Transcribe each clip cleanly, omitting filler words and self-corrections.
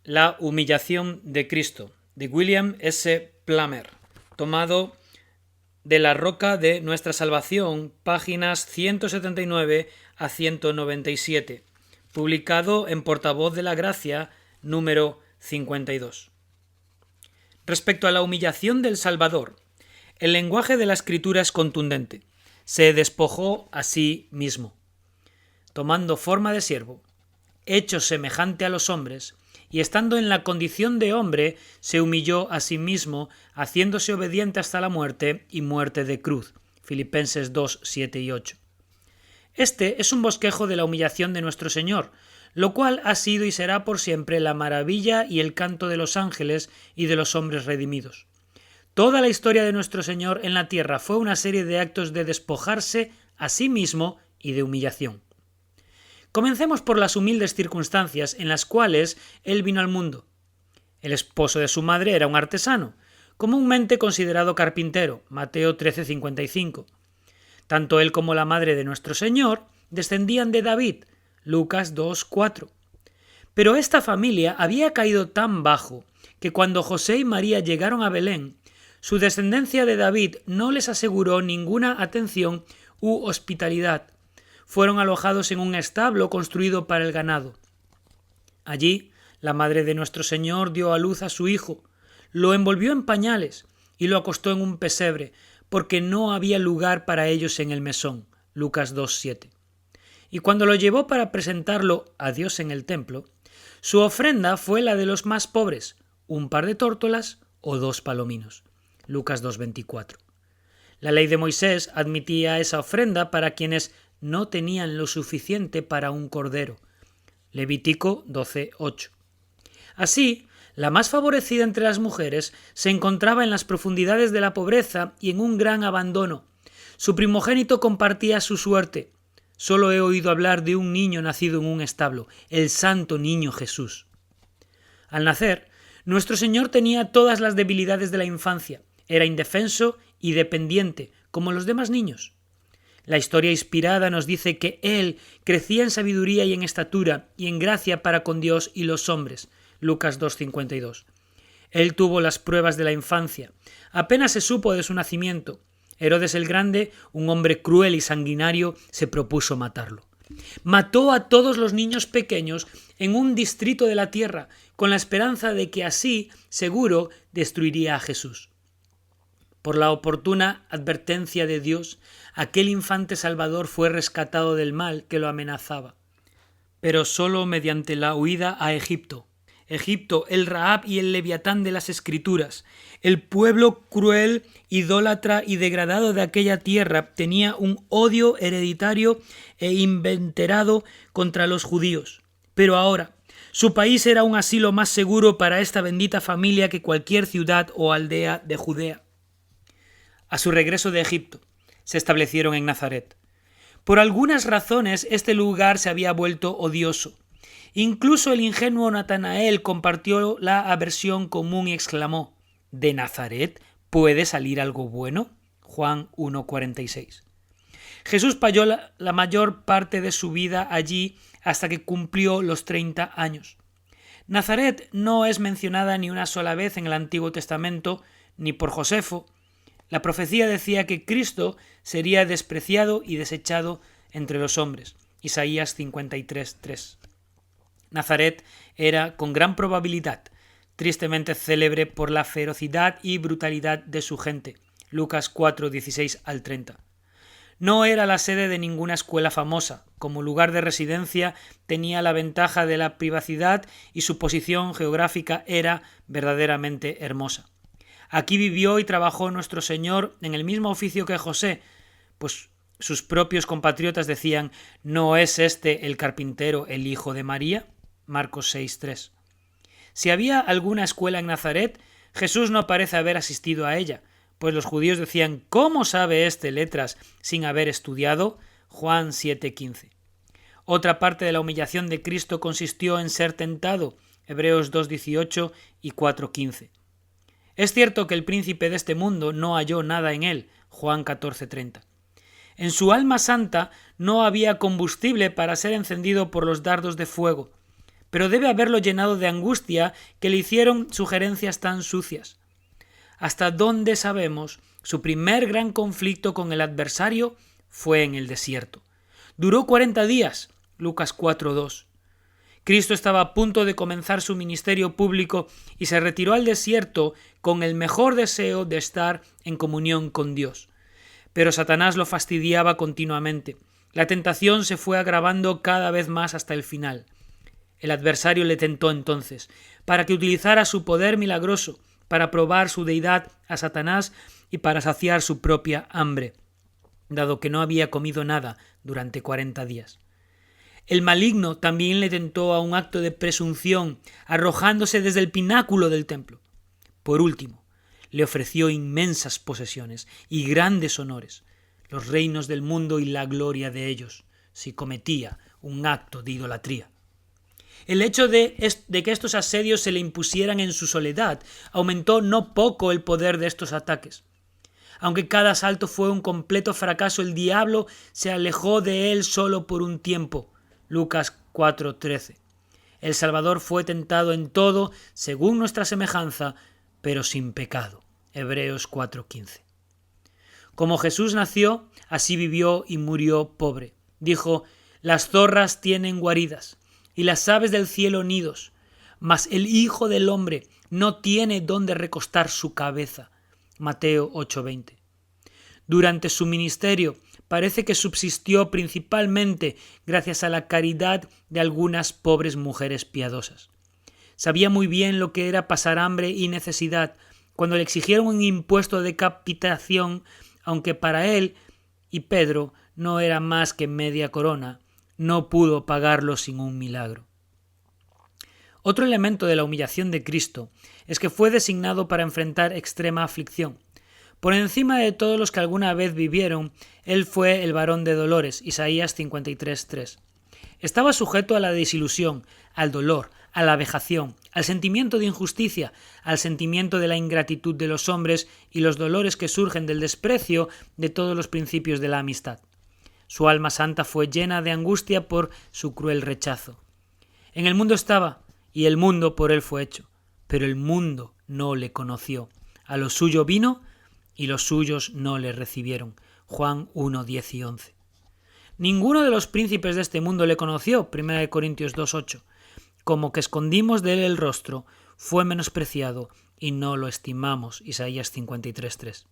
La humillación de Cristo, de William S. Plummer, tomado de La Roca de Nuestra Salvación, páginas 179 a 197, publicado en Portavoz de la Gracia, número 52. Respecto a la humillación del Salvador, el lenguaje de la Escritura es contundente. Se despojó a sí mismo, tomando forma de siervo, hecho semejante a los hombres, y estando en la condición de hombre, se humilló a sí mismo, haciéndose obediente hasta la muerte y muerte de cruz. Filipenses 2, 7 y 8. Este es un bosquejo de la humillación de nuestro Señor, lo cual ha sido y será por siempre la maravilla y el canto de los ángeles y de los hombres redimidos. Toda la historia de nuestro Señor en la tierra fue una serie de actos de despojarse a sí mismo y de humillación. Comencemos por las humildes circunstancias en las cuales él vino al mundo. El esposo de su madre era un artesano, comúnmente considerado carpintero, Mateo 13:55. Tanto él como la madre de nuestro Señor descendían de David, Lucas 2:4. Pero esta familia había caído tan bajo que cuando José y María llegaron a Belén, su descendencia de David no les aseguró ninguna atención u hospitalidad. Fueron alojados en un establo construido para el ganado. Allí, la madre de nuestro Señor dio a luz a su hijo, lo envolvió en pañales y lo acostó en un pesebre, porque no había lugar para ellos en el mesón. Lucas 2:7. Y cuando lo llevó para presentarlo a Dios en el templo, su ofrenda fue la de los más pobres, un par de tórtolas o 2 palominos. Lucas 2:24. La ley de Moisés admitía esa ofrenda para quienes no tenían lo suficiente para un cordero. Levítico 12:8. Así, la más favorecida entre las mujeres se encontraba en las profundidades de la pobreza y en un gran abandono. Su primogénito compartía su suerte. Solo he oído hablar de un niño nacido en un establo, el santo niño Jesús. Al nacer, nuestro Señor tenía todas las debilidades de la infancia. Era indefenso y dependiente, como los demás niños. La historia inspirada nos dice que él crecía en sabiduría y en estatura y en gracia para con Dios y los hombres. Lucas 2:52. Él tuvo las pruebas de la infancia. Apenas se supo de su nacimiento. Herodes el Grande, un hombre cruel y sanguinario, se propuso matarlo. Mató a todos los niños pequeños en un distrito de la tierra, con la esperanza de que así, seguro, destruiría a Jesús. Por la oportuna advertencia de Dios, aquel infante salvador fue rescatado del mal que lo amenazaba, pero solo mediante la huida a Egipto. Egipto, el Rahab y el Leviatán de las Escrituras. El pueblo cruel, idólatra y degradado de aquella tierra tenía un odio hereditario e inveterado contra los judíos. Pero ahora, su país era un asilo más seguro para esta bendita familia que cualquier ciudad o aldea de Judea. A su regreso de Egipto, se establecieron en Nazaret. Por algunas razones este lugar se había vuelto odioso. Incluso el ingenuo Natanael compartió la aversión común y exclamó: ¿De Nazaret puede salir algo bueno? Juan 1:46. Jesús pasó la mayor parte de su vida allí hasta que cumplió los 30 años. Nazaret no es mencionada ni una sola vez en el Antiguo Testamento, ni por Josefo. La profecía decía que Cristo sería despreciado y desechado entre los hombres. Isaías 53:3. Nazaret era, con gran probabilidad, tristemente célebre por la ferocidad y brutalidad de su gente. Lucas 4:16 al 30. No era la sede de ninguna escuela famosa. Como lugar de residencia tenía la ventaja de la privacidad y su posición geográfica era verdaderamente hermosa. Aquí vivió y trabajó nuestro Señor en el mismo oficio que José, pues sus propios compatriotas decían: ¿no es este el carpintero, el hijo de María? Marcos 6:3. Si había alguna escuela en Nazaret, Jesús no parece haber asistido a ella, pues los judíos decían: ¿cómo sabe este letras sin haber estudiado? Juan 7:15. Otra parte de la humillación de Cristo consistió en ser tentado, Hebreos 2:18 y 4:15. Es cierto que el príncipe de este mundo no halló nada en él, Juan 14:30. En su alma santa no había combustible para ser encendido por los dardos de fuego, pero debe haberlo llenado de angustia que le hicieron sugerencias tan sucias. Hasta donde sabemos, su primer gran conflicto con el adversario fue en el desierto. Duró 40 días, Lucas 4:2. Cristo estaba a punto de comenzar su ministerio público y se retiró al desierto con el mejor deseo de estar en comunión con Dios. Pero Satanás lo fastidiaba continuamente. La tentación se fue agravando cada vez más hasta el final. El adversario le tentó entonces, para que utilizara su poder milagroso para probar su deidad a Satanás y para saciar su propia hambre, dado que no había comido nada durante 40 días. El maligno también le tentó a un acto de presunción, arrojándose desde el pináculo del templo. Por último, le ofreció inmensas posesiones y grandes honores, los reinos del mundo y la gloria de ellos, si cometía un acto de idolatría. El hecho de que estos asedios se le impusieran en su soledad aumentó no poco el poder de estos ataques. Aunque cada asalto fue un completo fracaso, el diablo se alejó de él solo por un tiempo. Lucas 4:13. El Salvador fue tentado en todo según nuestra semejanza, pero sin pecado. Hebreos 4:15. Como Jesús nació, así vivió y murió pobre. Dijo: las zorras tienen guaridas y las aves del cielo nidos, mas el Hijo del Hombre no tiene dónde recostar su cabeza. Mateo 8:20. Durante su ministerio parece que subsistió principalmente gracias a la caridad de algunas pobres mujeres piadosas. Sabía muy bien lo que era pasar hambre y necesidad cuando le exigieron un impuesto de capitación, aunque para él y Pedro no era más que media corona, no pudo pagarlo sin un milagro. Otro elemento de la humillación de Cristo es que fue designado para enfrentar extrema aflicción. Por encima de todos los que alguna vez vivieron, él fue el varón de dolores, Isaías 53:3. Estaba sujeto a la desilusión, al dolor, a la vejación, al sentimiento de injusticia, al sentimiento de la ingratitud de los hombres y los dolores que surgen del desprecio de todos los principios de la amistad. Su alma santa fue llena de angustia por su cruel rechazo. En el mundo estaba, y el mundo por él fue hecho, pero el mundo no le conoció. A lo suyo vino, y los suyos no le recibieron. Juan 1:10 y 11. Ninguno de los príncipes de este mundo le conoció. 1 Corintios 2:8. Como que escondimos de él el rostro, fue menospreciado y no lo estimamos. Isaías 53:3.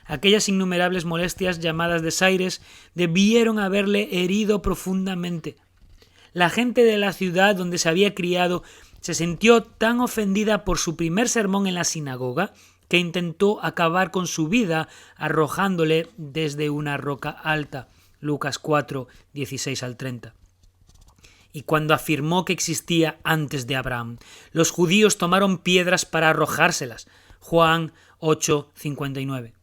Aquellas innumerables molestias llamadas desaires debieron haberle herido profundamente. La gente de la ciudad donde se había criado se sintió tan ofendida por su primer sermón en la sinagoga que intentó acabar con su vida arrojándole desde una roca alta. Lucas 4:16 al 30. Y cuando afirmó que existía antes de Abraham, los judíos tomaron piedras para arrojárselas. Juan 8:59.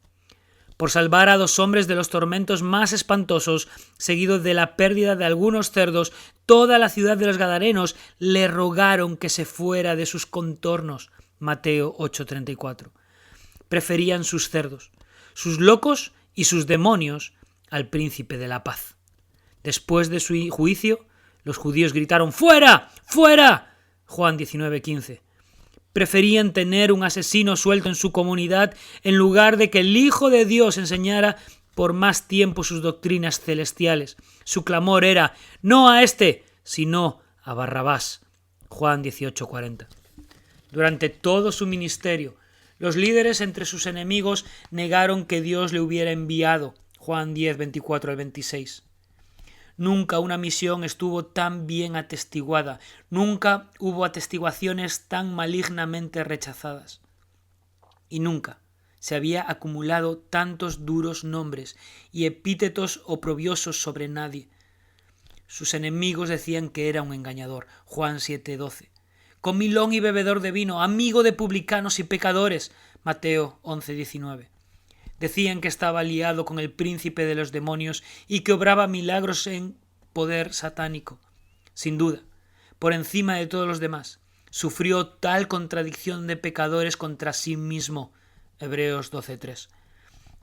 Por salvar a 2 hombres de los tormentos más espantosos, seguido de la pérdida de algunos cerdos, toda la ciudad de los Gadarenos le rogaron que se fuera de sus contornos. Mateo 8:34. Preferían sus cerdos, sus locos y sus demonios al príncipe de la paz. Después de su juicio, los judíos gritaron: ¡fuera! ¡Fuera! Juan 19:15. Preferían tener un asesino suelto en su comunidad en lugar de que el Hijo de Dios enseñara por más tiempo sus doctrinas celestiales. Su clamor era: no a este, sino a Barrabás. Juan 18:40. Durante todo su ministerio, los líderes entre sus enemigos negaron que Dios le hubiera enviado. Juan 10:24 al 26. Nunca una misión estuvo tan bien atestiguada, nunca hubo atestiguaciones tan malignamente rechazadas. Y nunca se había acumulado tantos duros nombres y epítetos oprobiosos sobre nadie. Sus enemigos decían que era un engañador. Juan 7:12. Comilón y bebedor de vino, amigo de publicanos y pecadores. Mateo 11:19. Decían que estaba aliado con el príncipe de los demonios y que obraba milagros en poder satánico. Sin duda, por encima de todos los demás, sufrió tal contradicción de pecadores contra sí mismo. Hebreos 12:3.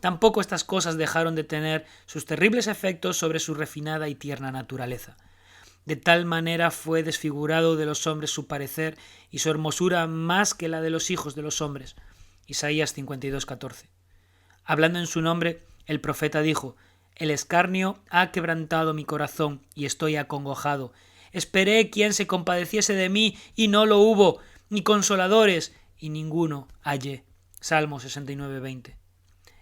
Tampoco estas cosas dejaron de tener sus terribles efectos sobre su refinada y tierna naturaleza. De tal manera fue desfigurado de los hombres su parecer y su hermosura más que la de los hijos de los hombres. Isaías 52:14. Hablando en su nombre, el profeta dijo: El escarnio ha quebrantado mi corazón y estoy acongojado. Esperé quien se compadeciese de mí y no lo hubo, ni consoladores, y ninguno hallé. Salmo 69:20.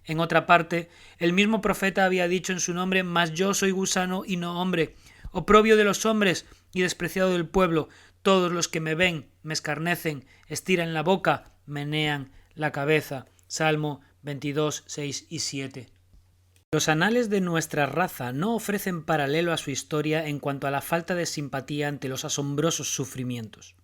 En otra parte, el mismo profeta había dicho en su nombre: Mas yo soy gusano y no hombre, oprobio de los hombres y despreciado del pueblo. Todos los que me ven me escarnecen, estiran la boca, menean la cabeza. Salmo 22, 6 y 7. Los anales de nuestra raza no ofrecen paralelo a su historia en cuanto a la falta de simpatía ante los asombrosos sufrimientos.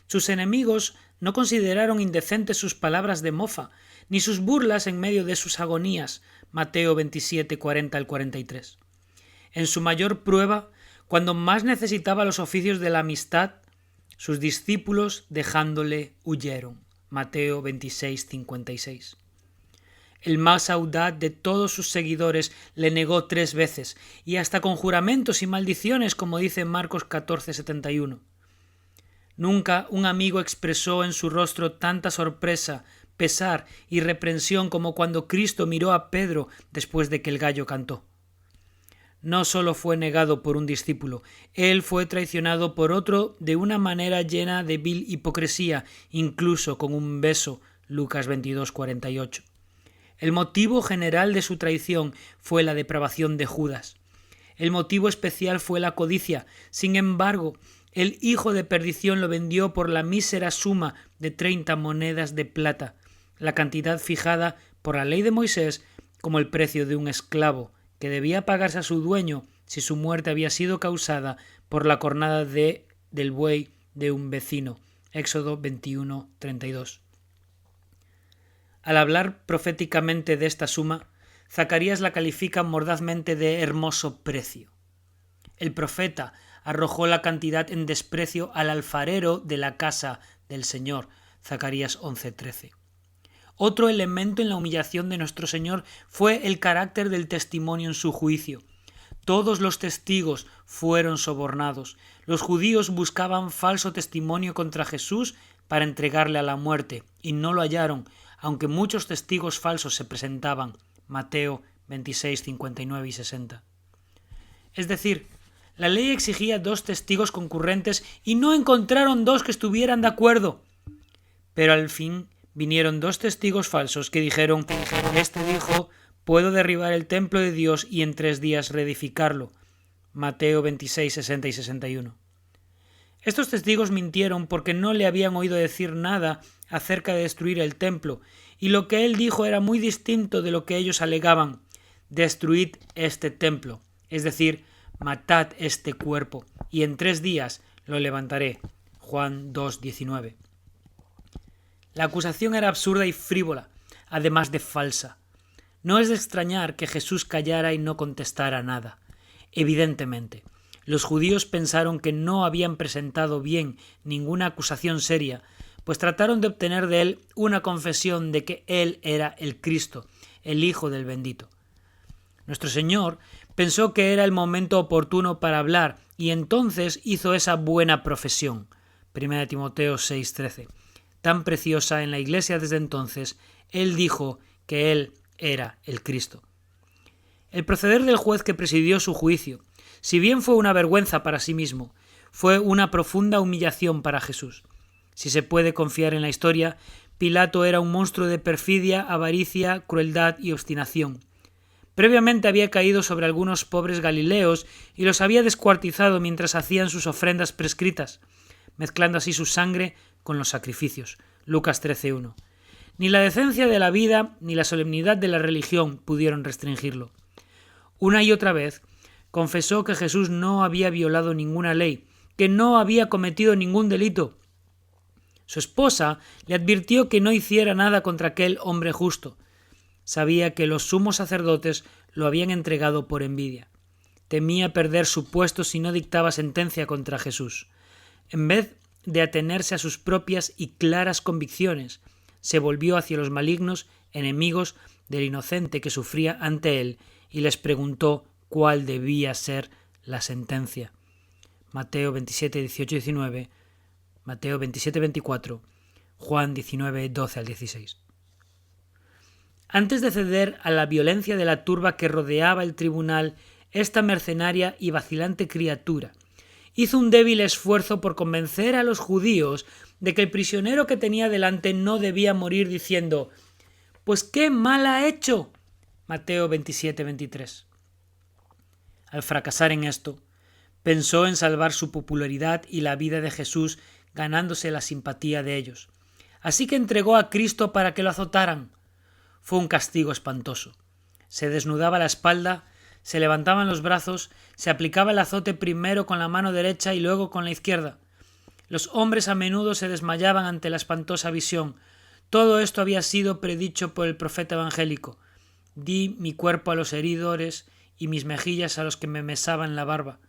Sus enemigos no consideraron indecentes sus palabras de mofa, ni sus burlas en medio de sus agonías. Mateo 27, 40 al 43. En su mayor prueba, cuando más necesitaba los oficios de la amistad, sus discípulos dejándole huyeron. Mateo 26, 56. El más audaz de todos sus seguidores le negó 3 veces, y hasta con juramentos y maldiciones, como dice en Marcos 14, 71. Nunca un amigo expresó en su rostro tanta sorpresa, pesar y reprensión como cuando Cristo miró a Pedro después de que el gallo cantó. No solo fue negado por un discípulo, él fue traicionado por otro de una manera llena de vil hipocresía, incluso con un beso. Lucas 22, 48. El motivo general de su traición fue la depravación de Judas. El motivo especial fue la codicia. Sin embargo, el hijo de perdición lo vendió por la mísera suma de 30 monedas de plata, la cantidad fijada por la ley de Moisés como el precio de un esclavo, que debía pagarse a su dueño si su muerte había sido causada por la cornada del buey de un vecino. Éxodo 21, 32. Al hablar proféticamente de esta suma, Zacarías la califica mordazmente de hermoso precio. El profeta arrojó la cantidad en desprecio al alfarero de la casa del Señor. Zacarías 11:13. Otro elemento en la humillación de nuestro Señor fue el carácter del testimonio en su juicio. Todos los testigos fueron sobornados. Los judíos buscaban falso testimonio contra Jesús para entregarle a la muerte, y no lo hallaron, aunque muchos testigos falsos se presentaban. Mateo 26, 59 y 60. Es decir, la ley exigía 2 testigos concurrentes y no encontraron 2 que estuvieran de acuerdo. Pero al fin vinieron 2 testigos falsos que dijeron: Este dijo: puedo derribar el templo de Dios y en 3 días reedificarlo. Mateo 26, 60 y 61. Estos testigos mintieron porque no le habían oído decir nada acerca de destruir el templo, y lo que él dijo era muy distinto de lo que ellos alegaban: destruid este templo, es decir, matad este cuerpo, y en 3 días lo levantaré. Juan 2:19. La acusación era absurda y frívola, además de falsa. No es de extrañar que Jesús callara y no contestara nada. Evidentemente, los judíos pensaron que no habían presentado bien ninguna acusación seria, pues trataron de obtener de él una confesión de que él era el Cristo, el Hijo del Bendito. Nuestro Señor pensó que era el momento oportuno para hablar y entonces hizo esa buena profesión. 1 Timoteo 6:13. Tan preciosa en la Iglesia desde entonces, él dijo que él era el Cristo. El proceder del juez que presidió su juicio, si bien fue una vergüenza para sí mismo, fue una profunda humillación para Jesús. Si se puede confiar en la historia, Pilato era un monstruo de perfidia, avaricia, crueldad y obstinación. Previamente había caído sobre algunos pobres galileos y los había descuartizado mientras hacían sus ofrendas prescritas, mezclando así su sangre con los sacrificios. Lucas 13:1. Ni la decencia de la vida ni la solemnidad de la religión pudieron restringirlo. Una y otra vez confesó que Jesús no había violado ninguna ley, que no había cometido ningún delito. Su esposa le advirtió que no hiciera nada contra aquel hombre justo. Sabía que los sumos sacerdotes lo habían entregado por envidia. Temía perder su puesto si no dictaba sentencia contra Jesús. En vez de atenerse a sus propias y claras convicciones, se volvió hacia los malignos enemigos del inocente que sufría ante él y les preguntó cuál debía ser la sentencia. Mateo 27, 18, 19, Mateo 27, 24, Juan 19, 12 al 16. Antes de ceder a la violencia de la turba que rodeaba el tribunal, esta mercenaria y vacilante criatura hizo un débil esfuerzo por convencer a los judíos de que el prisionero que tenía delante no debía morir, diciendo: «Pues qué mal ha hecho». Mateo 27, 23. Al fracasar en esto, pensó en salvar su popularidad y la vida de Jesús, ganándose la simpatía de ellos. Así que entregó a Cristo para que lo azotaran. Fue un castigo espantoso. Se desnudaba la espalda, se levantaban los brazos, se aplicaba el azote primero con la mano derecha y luego con la izquierda. Los hombres a menudo se desmayaban ante la espantosa visión. Todo esto había sido predicho por el profeta evangélico. Di mi cuerpo a los heridores y mis mejillas a los que me mesaban la barba.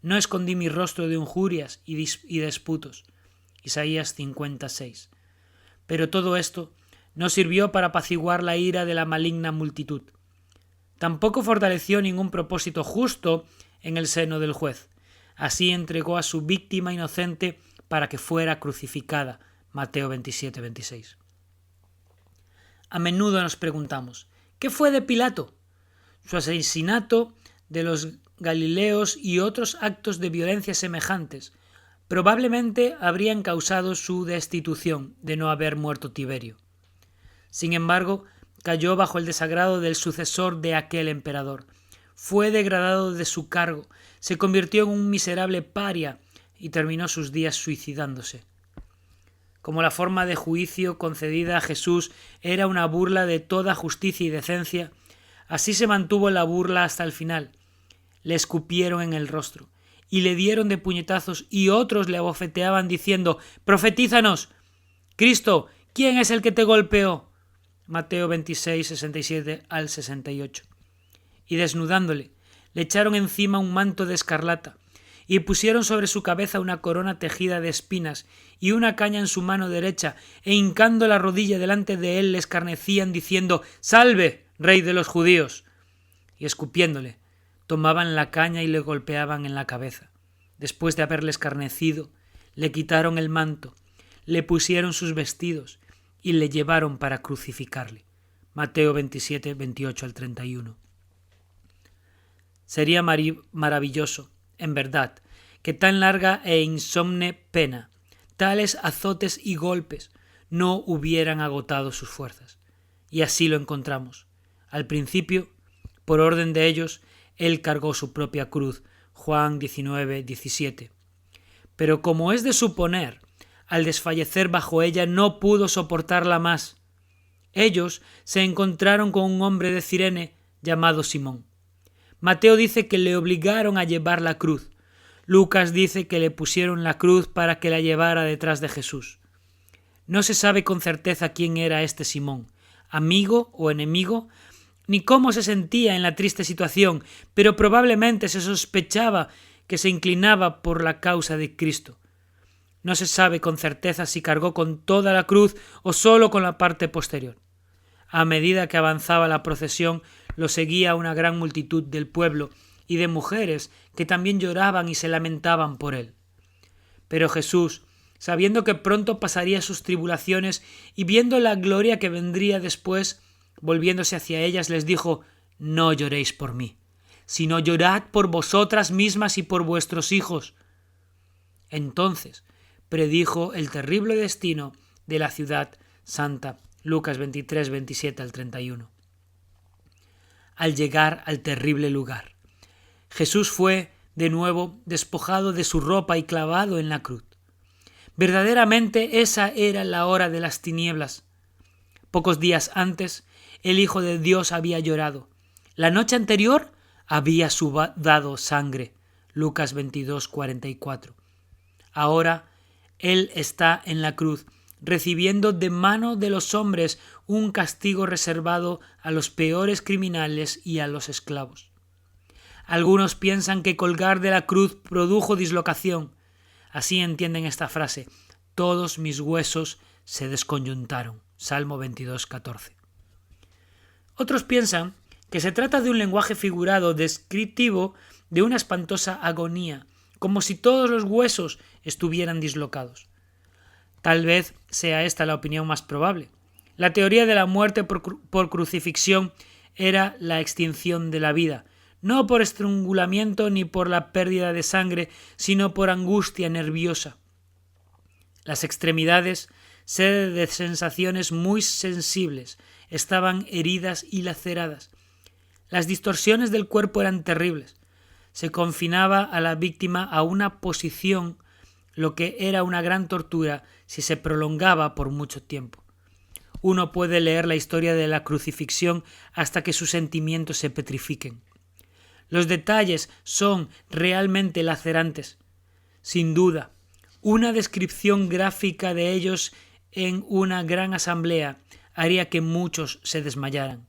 No escondí mi rostro de injurias y disputos. Isaías 56. Pero todo esto no sirvió para apaciguar la ira de la maligna multitud. Tampoco fortaleció ningún propósito justo en el seno del juez. Así entregó a su víctima inocente para que fuera crucificada. Mateo 27, 26. A menudo nos preguntamos: ¿qué fue de Pilato? Su asesinato de los galileos y otros actos de violencia semejantes probablemente habrían causado su destitución de no haber muerto Tiberio. Sin embargo, cayó bajo el desagrado del sucesor de aquel emperador. Fue degradado de su cargo, se convirtió en un miserable paria y terminó sus días suicidándose. Como la forma de juicio concedida a Jesús era una burla de toda justicia y decencia, así se mantuvo la burla hasta el final. Le escupieron en el rostro y le dieron de puñetazos, y otros le abofeteaban diciendo: «Profetízanos, Cristo, ¿quién es el que te golpeó?». Mateo 26, 67 al 68. Y desnudándole, le echaron encima un manto de escarlata, y pusieron sobre su cabeza una corona tejida de espinas y una caña en su mano derecha, e hincando la rodilla delante de él le escarnecían diciendo: «Salve, Rey de los judíos». Y escupiéndole, tomaban la caña y le golpeaban en la cabeza. Después de haberle escarnecido, le quitaron el manto, le pusieron sus vestidos y le llevaron para crucificarle. Mateo 27, 28 al 31. Sería maravilloso, en verdad, que tan larga e insomne pena, tales azotes y golpes, no hubieran agotado sus fuerzas. Y así lo encontramos. Al principio, por orden de ellos, él cargó su propia cruz. Juan 19, 17. Pero como es de suponer, al desfallecer bajo ella no pudo soportarla más. Ellos se encontraron con un hombre de Cirene llamado Simón. Mateo dice que le obligaron a llevar la cruz. Lucas dice que le pusieron la cruz para que la llevara detrás de Jesús. No se sabe con certeza quién era este Simón, amigo o enemigo, ni cómo se sentía en la triste situación, pero probablemente se sospechaba que se inclinaba por la causa de Cristo. No se sabe con certeza si cargó con toda la cruz o solo con la parte posterior. A medida que avanzaba la procesión, lo seguía una gran multitud del pueblo y de mujeres que también lloraban y se lamentaban por él. Pero Jesús, sabiendo que pronto pasaría sus tribulaciones y viendo la gloria que vendría después, volviéndose hacia ellas, les dijo: «No lloréis por mí, sino llorad por vosotras mismas y por vuestros hijos». Entonces predijo el terrible destino de la ciudad santa. Lucas 23, 27 al 31. Al llegar al terrible lugar, Jesús fue de nuevo despojado de su ropa y clavado en la cruz. Verdaderamente esa era la hora de las tinieblas. Pocos días antes, el Hijo de Dios había llorado. La noche anterior había sudado sangre. Lucas 22, 44. Ahora Él está en la cruz, recibiendo de mano de los hombres un castigo reservado a los peores criminales y a los esclavos. Algunos piensan que colgar de la cruz produjo dislocación. Así entienden esta frase: «Todos mis huesos se desconyuntaron». Salmo 22, 14. Otros piensan que se trata de un lenguaje figurado descriptivo de una espantosa agonía, como si todos los huesos estuvieran dislocados. Tal vez sea esta la opinión más probable. La teoría de la muerte por crucifixión era la extinción de la vida, no por estrangulamiento ni por la pérdida de sangre, sino por angustia nerviosa. Las extremidades, sede de sensaciones muy sensibles, estaban heridas y laceradas. Las distorsiones del cuerpo eran terribles. Se confinaba a la víctima a una posición, lo que era una gran tortura si se prolongaba por mucho tiempo. Uno puede leer la historia de la crucifixión hasta que sus sentimientos se petrifiquen. Los detalles son realmente lacerantes. Sin duda, una descripción gráfica de ellos en una gran asamblea haría que muchos se desmayaran.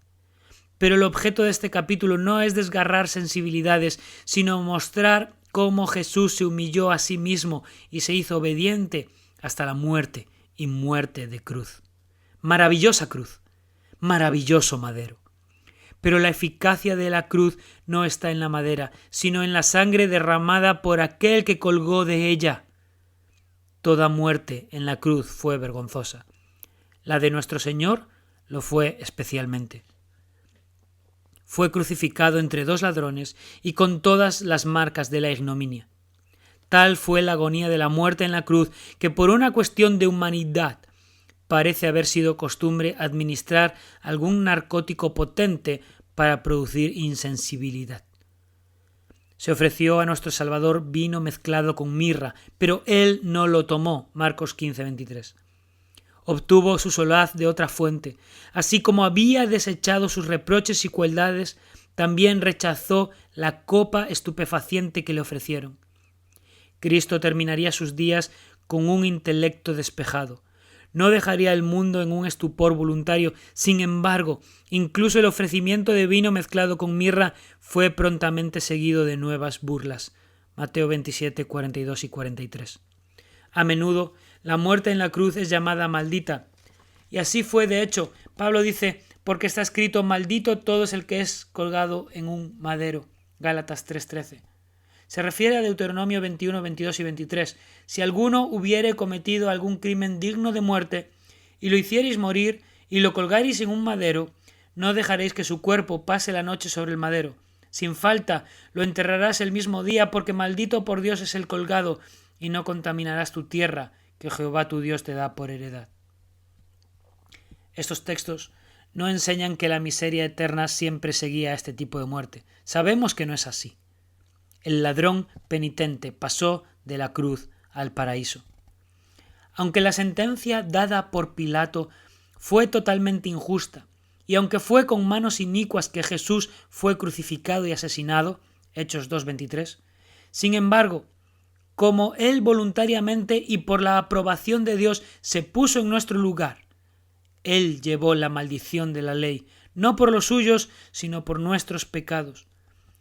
Pero el objeto de este capítulo no es desgarrar sensibilidades, sino mostrar cómo Jesús se humilló a sí mismo y se hizo obediente hasta la muerte y muerte de cruz. Maravillosa cruz, maravilloso madero. Pero la eficacia de la cruz no está en la madera, sino en la sangre derramada por aquel que colgó de ella. Toda muerte en la cruz fue vergonzosa. La de nuestro Señor lo fue especialmente. Fue crucificado entre dos ladrones y con todas las marcas de la ignominia. Tal fue la agonía de la muerte en la cruz que por una cuestión de humanidad parece haber sido costumbre administrar algún narcótico potente para producir insensibilidad. Se ofreció a nuestro Salvador vino mezclado con mirra, pero él no lo tomó. Marcos 15:23. Obtuvo su solaz de otra fuente. Así como había desechado sus reproches y crueldades, también rechazó la copa estupefaciente que le ofrecieron. Cristo terminaría sus días con un intelecto despejado. No dejaría el mundo en un estupor voluntario. Sin embargo, incluso el ofrecimiento de vino mezclado con mirra fue prontamente seguido de nuevas burlas. Mateo 27, 42 y 43. A menudo, la muerte en la cruz es llamada maldita. Y así fue, de hecho. Pablo dice, porque está escrito, maldito todo es el que es colgado en un madero. Gálatas 3:13. Se refiere a Deuteronomio 21, 22 y 23. Si alguno hubiere cometido algún crimen digno de muerte, y lo hicierais morir, y lo colgareis en un madero, no dejaréis que su cuerpo pase la noche sobre el madero. Sin falta lo enterrarás el mismo día, porque maldito por Dios es el colgado, y no contaminarás tu tierra, que Jehová tu Dios te da por heredad. Estos textos no enseñan que la miseria eterna siempre seguía a este tipo de muerte. Sabemos que no es así. El ladrón penitente pasó de la cruz al paraíso. Aunque la sentencia dada por Pilato fue totalmente injusta, y aunque fue con manos inicuas que Jesús fue crucificado y asesinado, Hechos 2:23, sin embargo, como Él voluntariamente y por la aprobación de Dios se puso en nuestro lugar, Él llevó la maldición de la ley, no por los suyos, sino por nuestros pecados.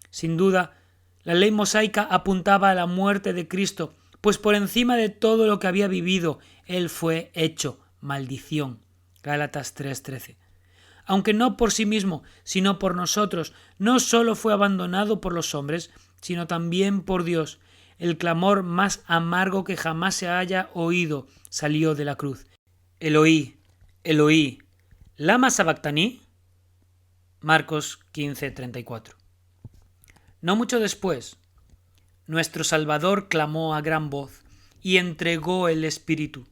Sin duda, la ley mosaica apuntaba a la muerte de Cristo, pues por encima de todo lo que había vivido, Él fue hecho maldición. Gálatas 3:13. Aunque no por sí mismo, sino por nosotros, no solo fue abandonado por los hombres, sino también por Dios. El clamor más amargo que jamás se haya oído salió de la cruz. Eloí, Eloí, ¿lama sabactaní? Marcos 15:34. No mucho después, nuestro Salvador clamó a gran voz y entregó el espíritu.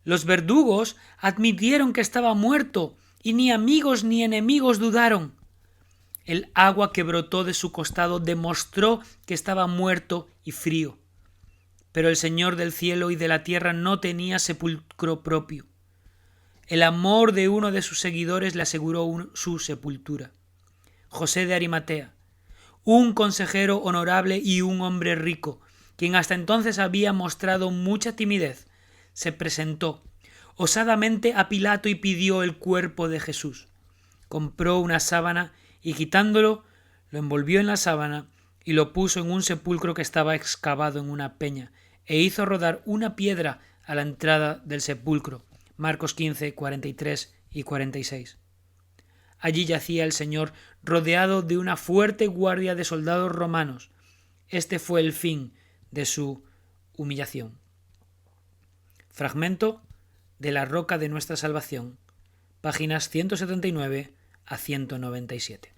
Los verdugos admitieron que estaba muerto y ni amigos ni enemigos dudaron. El agua que brotó de su costado demostró que estaba muerto y frío. Pero el Señor del cielo y de la tierra no tenía sepulcro propio. El amor de uno de sus seguidores le aseguró su sepultura. José de Arimatea, un consejero honorable y un hombre rico, quien hasta entonces había mostrado mucha timidez, se presentó osadamente a Pilato y pidió el cuerpo de Jesús. Compró una sábana y quitándolo, lo envolvió en la sábana y lo puso en un sepulcro que estaba excavado en una peña, e hizo rodar una piedra a la entrada del sepulcro. Marcos 15, 43 y 46. Allí yacía el Señor, rodeado de una fuerte guardia de soldados romanos. Este fue el fin de su humillación. Fragmento de La roca de nuestra salvación, páginas 179 a 197.